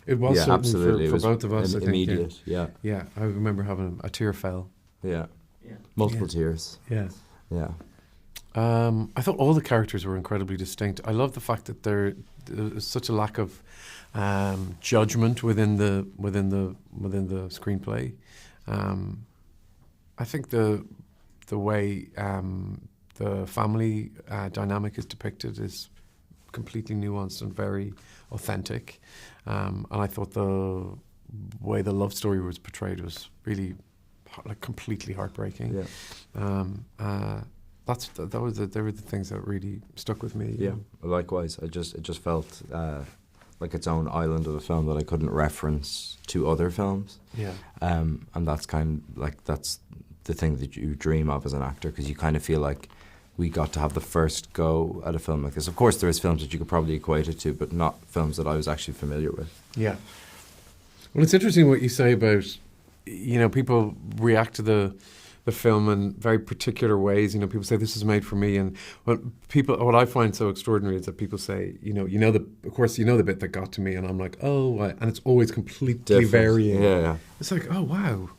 It was certainly absolutely. for both of us. I think, immediate. Yeah. Yeah, I remember having a tear fell. Yeah. Multiple tears. Yeah. Yeah. I thought all the characters were incredibly distinct. I love the fact that there's such a lack of judgment within the screenplay. I think the way the family dynamic is depicted is completely nuanced and very authentic. And I thought the way the love story was portrayed was really completely heartbreaking. Yeah. They were the things that really stuck with me. Yeah, likewise. It just felt like its own island of a film that I couldn't reference to other films. Yeah. And that's that's the thing that you dream of as an actor, because you kind of feel like we got to have the first go at a film like this. Of course, there is films that you could probably equate it to, but not films that I was actually familiar with. Yeah. Well, it's interesting what you say about, people react to the film in very particular ways. People say this is made for me, and what I find so extraordinary is that people say, the bit that got to me, and I'm like, oh, and it's always completely different. Varying. Yeah. It's like, oh wow,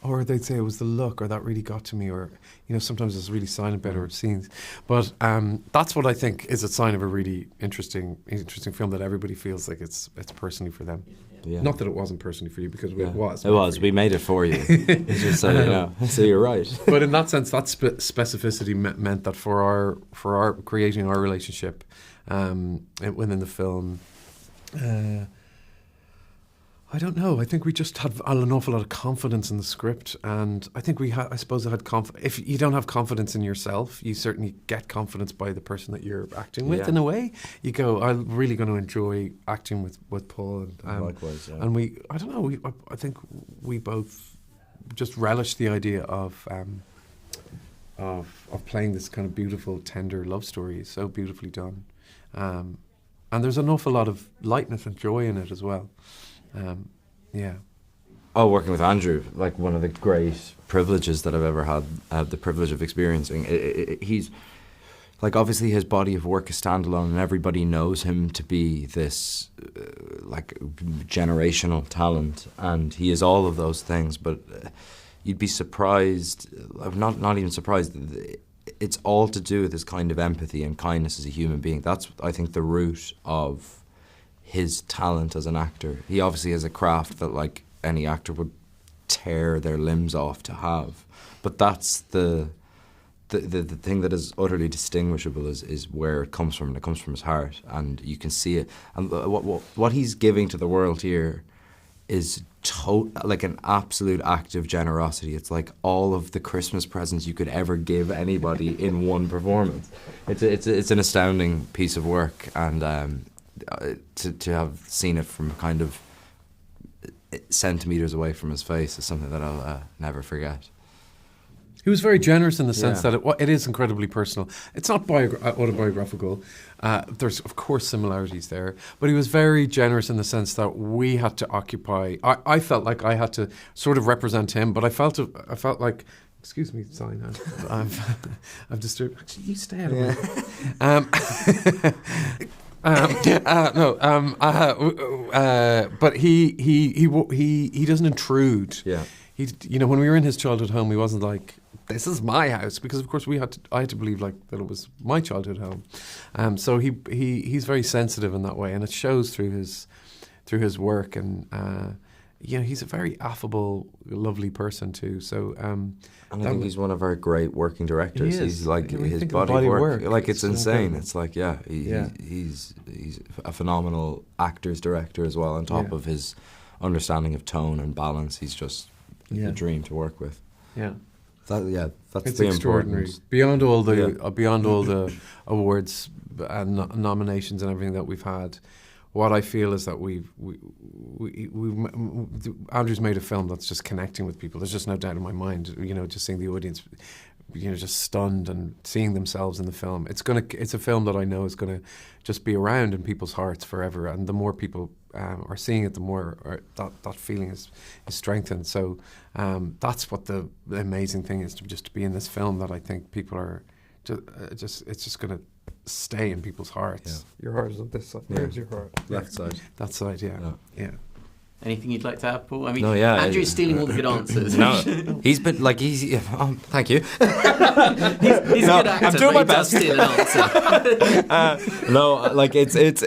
or they'd say it was the look, or that really got to me, or sometimes it's really silent bit or scenes. But that's what I think is a sign of a really interesting film, that everybody feels like it's personally for them. Yeah. Not that it wasn't personally for you, because it was. It was. We made it for you. Just so you're right. But in that sense, that specificity meant that for our creating our relationship within the film, I don't know. I think we just had an awful lot of confidence in the script, and I think I suppose I had confidence. If you don't have confidence in yourself, you certainly get confidence by the person that you're acting with. In a way, you go, I'm really going to enjoy acting with Paul. And, likewise, yeah. And I don't know. I think we both just relished the idea of playing this kind of beautiful, tender love story. It's so beautifully done, and there's an awful lot of lightness and joy in it as well. Yeah. Oh, working with Andrew, like one of the great privileges that I've ever had the privilege of experiencing. He's, like, obviously his body of work is standalone, and everybody knows him to be this, generational talent, and he is all of those things, but you'd be surprised, not even surprised, it's all to do with his kind of empathy and kindness as a human being. That's, I think, the root of his talent as an actor. He obviously has a craft that, like, any actor would tear their limbs off to have, but that's the thing that is utterly distinguishable is where it comes from, and it comes from his heart, and you can see it. And what he's giving to the world here is like an absolute act of generosity. It's like all of the Christmas presents you could ever give anybody in one performance. It's an astounding piece of work, and to have seen it from kind of centimetres away from his face is something that I'll never forget. He was very generous in the sense that it is incredibly personal. It's not autobiographical. There's, of course, similarities there. But he was very generous in the sense that we had to occupy... I felt like I had to sort of represent him, but I felt like... Excuse me, sorry, I've disturbed... Actually, you stay out of my... but he doesn't intrude. Yeah. When we were in his childhood home, he wasn't like, this is my house, because of course I had to believe like that it was my childhood home. So he's very sensitive in that way, and it shows through his work, and he's a very affable, lovely person too. So and I think he's one of our great working directors. He's like, his body work, like, it's insane. It's like, he's a phenomenal actor's director as well, on top of his understanding of tone and balance. He's just a dream to work with. Yeah. That's it's the extraordinary. Importance. Beyond all the awards and nominations and everything that we've had, what I feel is that Andrew's made a film that's just connecting with people. There's just no doubt in my mind. Just seeing the audience, just stunned and seeing themselves in the film. It's a film that I know is gonna just be around in people's hearts forever. And the more people are seeing it, the more that feeling is strengthened. So that's what the amazing thing is, to be in this film that I think people are it's just gonna stay in people's hearts. Yeah. Your heart is on this side. Where's your heart? Left side. That side, yeah. Anything you'd like to add, Paul? I mean, No, yeah, Andrew's stealing all the good answers. No, he's been like thank you. He's a good actor, I'm doing my but he does best. steal an answer. No, like it's it's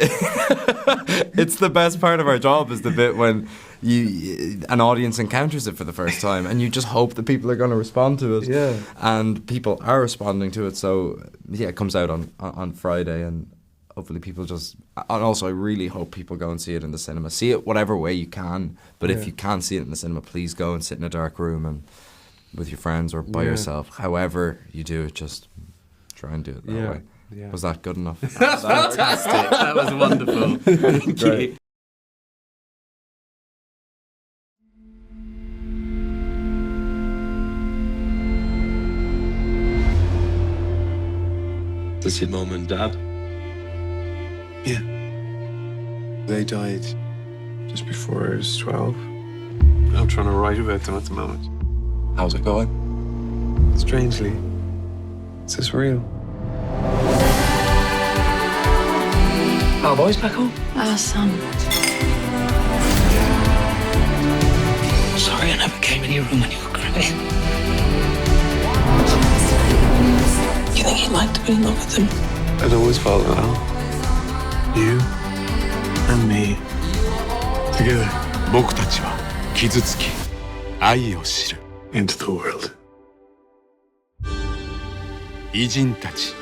the best part of our job is the bit when an audience encounters it for the first time, and you just hope that people are going to respond to it. Yeah. And people are responding to it. So yeah, it comes out on Friday, and hopefully people just. And also, I really hope people go and see it in the cinema. See it whatever way you can. But if you can't see it in the cinema, please go and sit in a dark room and with your friends or by yourself. However you do it, just try and do it that way. Yeah. Was that good enough? That's fantastic. That was wonderful. Thank you. That's your mum and dad? Yeah. They died just before I was 12. I'm trying to write about them at the moment. How's it going? Strangely, it's as real. Our boys back home? Our son. Sorry I never came in your room when you were crying. You think he'd like to be in love with him? I'd always fallen in love. You and me together 僕たちは傷つき愛を知る into the world. 異人たち